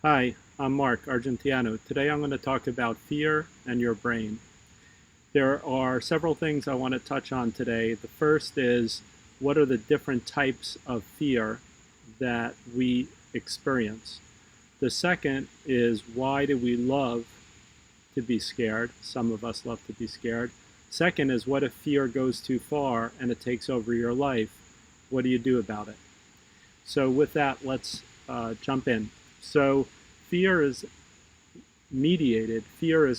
Hi, I'm Marc Arginteanu. Today I'm going to talk about fear and your brain. There are several things I want to touch on today. The first is, what are the different types of fear that we experience? The second is, why do we love to be scared? Some of us love to be scared. Second is, what if fear goes too far and it takes over your life? What do you do about it? So with that, let's jump in. So fear is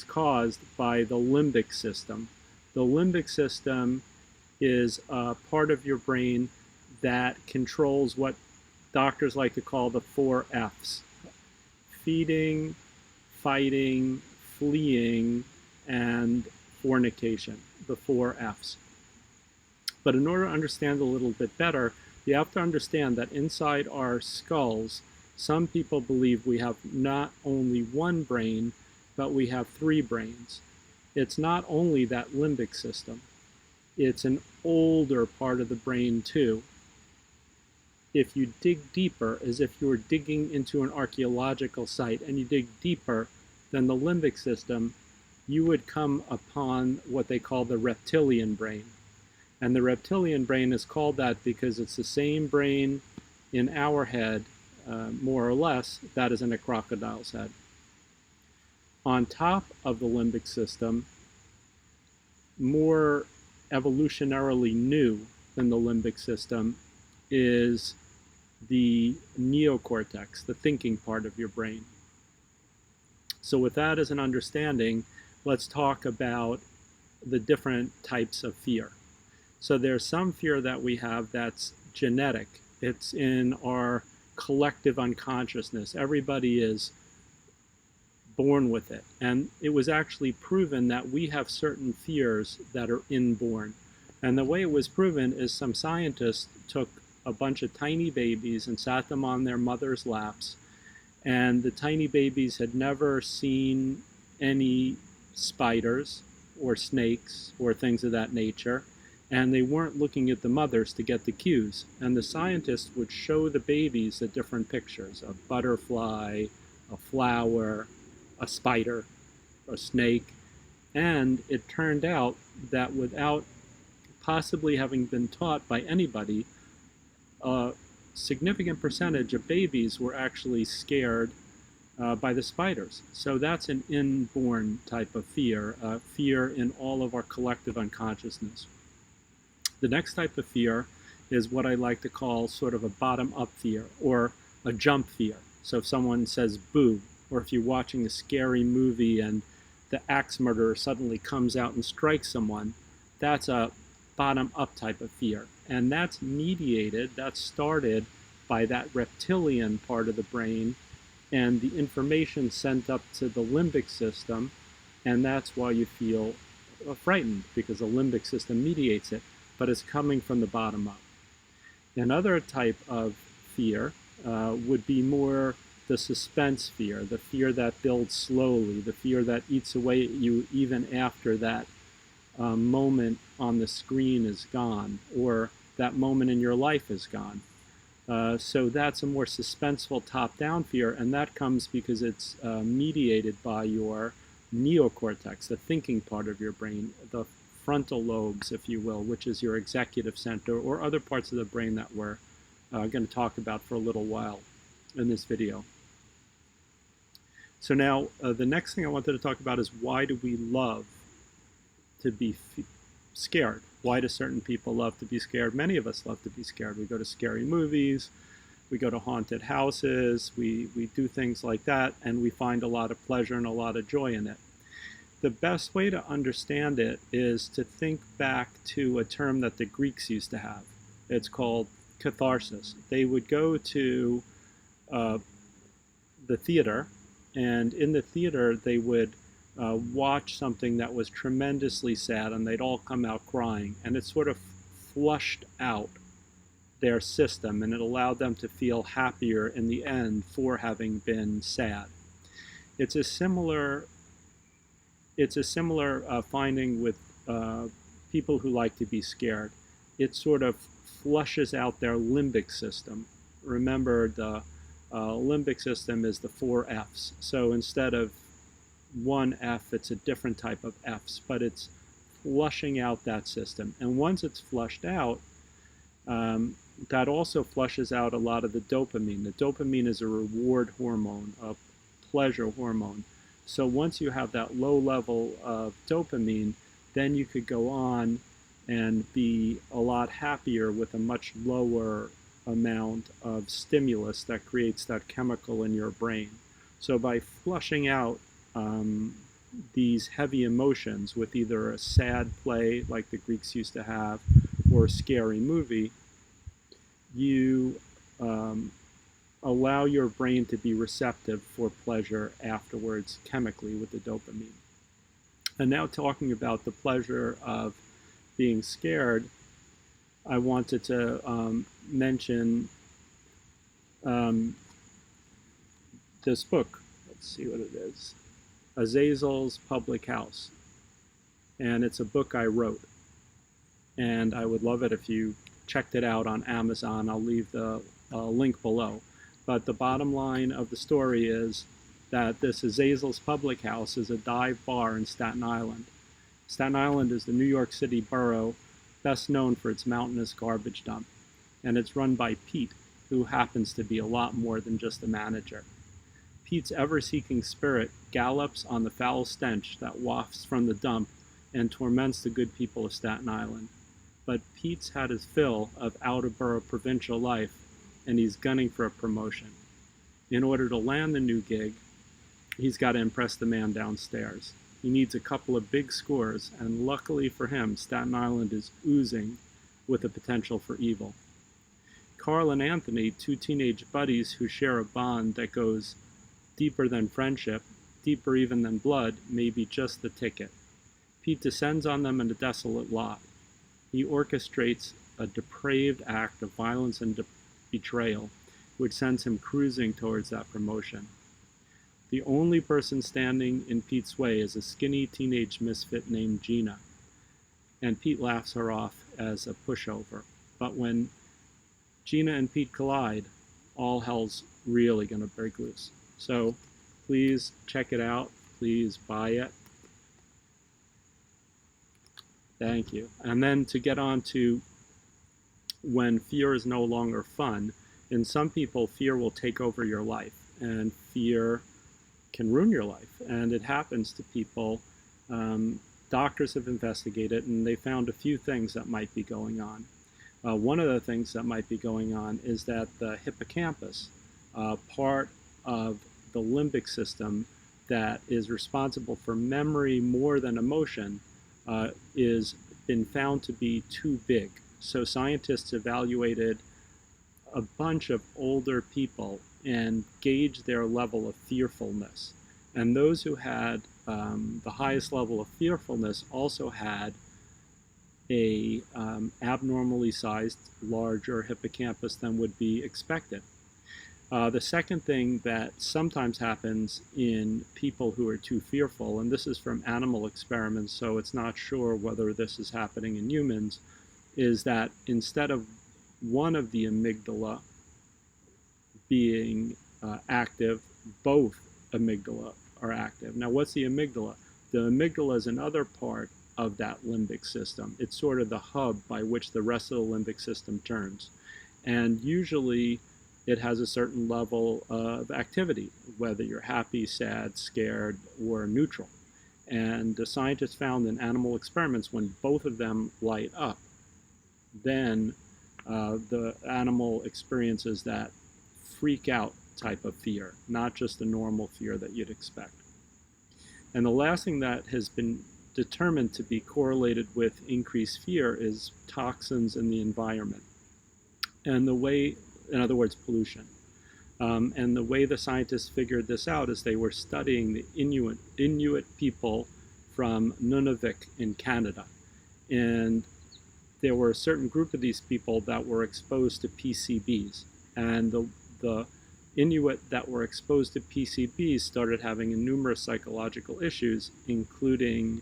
caused by the limbic system. The limbic system is a part of your brain that controls what doctors like to call the 4 F's: feeding, fighting, fleeing, and fornication, the 4 F's. But in order to understand a little bit better, you have to understand that inside our skulls, some people believe we have not only one brain, but we have 3 brains. It's not only that limbic system. It's an older part of the brain too. If you dig deeper, as if you were digging into an archaeological site, and you dig deeper than the limbic system, you would come upon what they call the reptilian brain. And the reptilian brain is called that because it's the same brain in our head, more or less, that is in a crocodile's head. On top of the limbic system, more evolutionarily new than the limbic system, is the neocortex, the thinking part of your brain. So with that as an understanding, let's talk about the different types of fear. So there's some fear that we have that's genetic. It's in our collective unconsciousness. Everybody is born with it. And it was actually proven that we have certain fears that are inborn. And the way it was proven is some scientists took a bunch of tiny babies and sat them on their mother's laps. And the tiny babies had never seen any spiders or snakes or things of that nature. And they weren't looking at the mothers to get the cues. And the scientists would show the babies the different pictures: a butterfly, a flower, a spider, a snake. And it turned out that without possibly having been taught by anybody, a significant percentage of babies were actually scared by the spiders. So that's an inborn type of fear, fear in all of our collective unconsciousness. The next type of fear is what I like to call sort of a bottom-up fear, or a jump fear. So if someone says boo, or if you're watching a scary movie and the axe murderer suddenly comes out and strikes someone, that's a bottom-up type of fear. And that's mediated, that's started by that reptilian part of the brain and the information sent up to the limbic system, and that's why you feel frightened, because the limbic system mediates it, but it's coming from the bottom up. Another type of fear would be more the suspense fear, the fear that builds slowly, the fear that eats away at you even after that moment on the screen is gone, or that moment in your life is gone. So that's a more suspenseful top-down fear, and that comes because it's mediated by your neocortex, the thinking part of your brain, the frontal lobes, if you will, which is your executive center, or other parts of the brain that we're going to talk about for a little while in this video. So now, the next thing I wanted to talk about is, why do we love to be scared? Why do certain people love to be scared? Many of us love to be scared. We go to scary movies, we go to haunted houses, we do things like that, and we find a lot of pleasure and a lot of joy in it. The best way to understand it is to think back to a term that the Greeks used to have. It's called catharsis. They would go to the theater, and in the theater they would watch something that was tremendously sad, and they'd all come out crying, and it sort of flushed out their system, and it allowed them to feel happier in the end for having been sad. It's a similar finding with people who like to be scared. It sort of flushes out their limbic system. Remember, the limbic system is the 4 F's. So instead of one F, it's a different type of F's, but it's flushing out that system. And once it's flushed out, that also flushes out a lot of the dopamine. The dopamine is a reward hormone, a pleasure hormone. So once you have that low level of dopamine, then you could go on and be a lot happier with a much lower amount of stimulus that creates that chemical in your brain. So by flushing out these heavy emotions with either a sad play like the Greeks used to have or a scary movie, you allow your brain to be receptive for pleasure afterwards chemically with the dopamine. And now talking about the pleasure of being scared, I wanted to mention this book. Let's see what it is. Azazel's Public House. And it's a book I wrote. And I would love it if you checked it out on Amazon. I'll leave the link below. But the bottom line of the story is that this Azazel's Public House is a dive bar in Staten Island. Staten Island is the New York City borough best known for its mountainous garbage dump. And it's run by Pete, who happens to be a lot more than just a manager. Pete's ever-seeking spirit gallops on the foul stench that wafts from the dump and torments the good people of Staten Island. But Pete's had his fill of out-of-borough provincial life, and he's gunning for a promotion. In order to land the new gig, he's got to impress the man downstairs. He needs a couple of big scores, and luckily for him, Staten Island is oozing with the potential for evil. Carl and Anthony, two teenage buddies who share a bond that goes deeper than friendship, deeper even than blood, may be just the ticket. Pete descends on them in a desolate lot. He orchestrates a depraved act of violence and betrayal, which sends him cruising towards that promotion. The only person standing in Pete's way is a skinny teenage misfit named Gina, and Pete laughs her off as a pushover. But when Gina and Pete collide, all hell's really going to break loose. So please check it out. Please buy it. Thank you. And then to get on to when fear is no longer fun, in some people, fear will take over your life, and fear can ruin your life. And it happens to people. Doctors have investigated, and they found a few things that might be going on. One of the things that might be going on is that the hippocampus, part of the limbic system that is responsible for memory more than emotion, is been found to be too big. So scientists evaluated a bunch of older people and gauged their level of fearfulness. And those who had the highest level of fearfulness also had a abnormally sized, larger hippocampus than would be expected. The second thing that sometimes happens in people who are too fearful, and this is from animal experiments, so it's not sure whether this is happening in humans, is that instead of one of the amygdala being active, both amygdala are active. Now, what's the amygdala? The amygdala is another part of that limbic system. It's sort of the hub by which the rest of the limbic system turns. And usually it has a certain level of activity, whether you're happy, sad, scared, or neutral. And the scientists found in animal experiments when both of them light up, then the animal experiences that freak out type of fear, not just the normal fear that you'd expect. And the last thing that has been determined to be correlated with increased fear is toxins in the environment. And the way, in other words, pollution. And the way the scientists figured this out is they were studying the Inuit people from Nunavik in Canada. And there were a certain group of these people that were exposed to PCBs. And the Inuit that were exposed to PCBs started having numerous psychological issues, including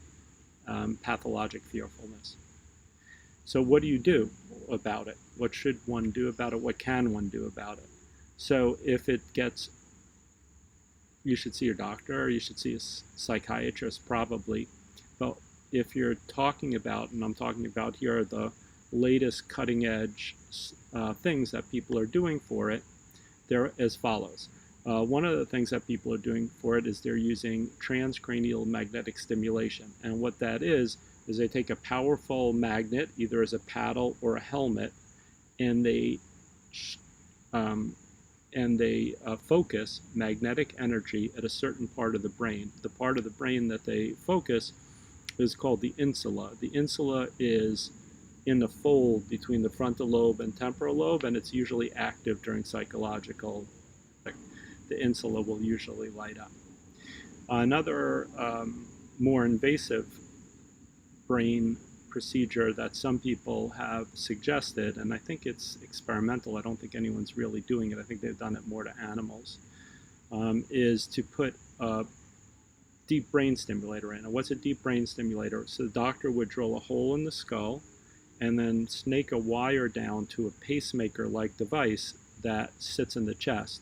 pathologic fearfulness. So what do you do about it? What should one do about it? What can one do about it? So if it gets, you should see your doctor, or you should see a psychiatrist probably. But if you're talking about, and I'm talking about here, are the latest cutting edge things that people are doing for it, they're as follows. One of the things that people are doing for it is they're using transcranial magnetic stimulation. And what that is they take a powerful magnet, either as a paddle or a helmet, and they focus magnetic energy at a certain part of the brain. The part of the brain that they focus is called the insula. The insula is in the fold between the frontal lobe and temporal lobe, and it's usually active during psychological. The insula will usually light up. Another more invasive brain procedure that some people have suggested, and I think it's experimental, I don't think anyone's really doing it, I think they've done it more to animals, is to put a deep brain stimulator in. And what's a deep brain stimulator? So the doctor would drill a hole in the skull and then snake a wire down to a pacemaker-like device that sits in the chest.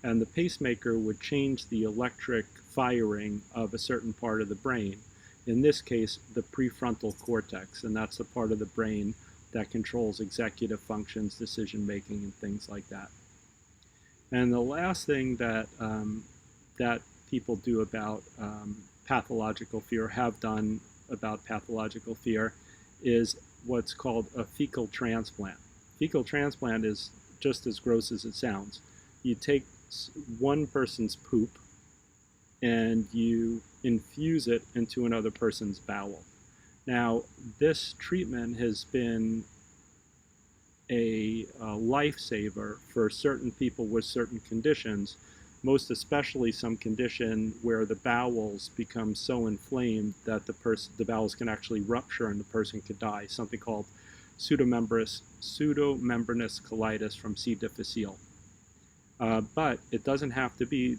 And the pacemaker would change the electric firing of a certain part of the brain. In this case, the prefrontal cortex, and that's the part of the brain that controls executive functions, decision-making, and things like that. And the last thing that that people do about pathological fear, have done about pathological fear, is what's called a fecal transplant. Fecal transplant is just as gross as it sounds. You take one person's poop and you infuse it into another person's bowel. Now, this treatment has been a lifesaver for certain people with certain conditions, most especially some condition where the bowels become so inflamed that the bowels can actually rupture and the person could die, something called pseudomembranous colitis from C. difficile. But it doesn't have to be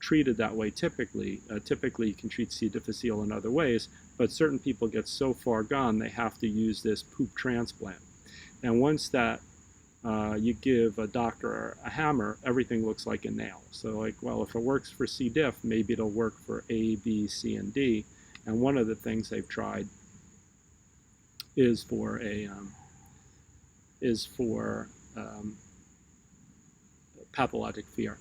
treated that way typically. Typically, you can treat C. difficile in other ways, but certain people get so far gone, they have to use this poop transplant. And once that you give a doctor a hammer, everything looks like a nail. So like, well, if it works for C. diff, maybe it'll work for A, B, C, and D. And one of the things they've tried is for pathologic fear.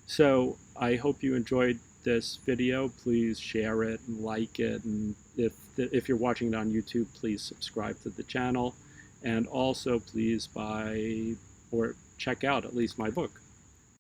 So I hope you enjoyed this video. Please share it and like it, and if you're watching it on YouTube, please subscribe to the channel, and also please buy or check out at least my book,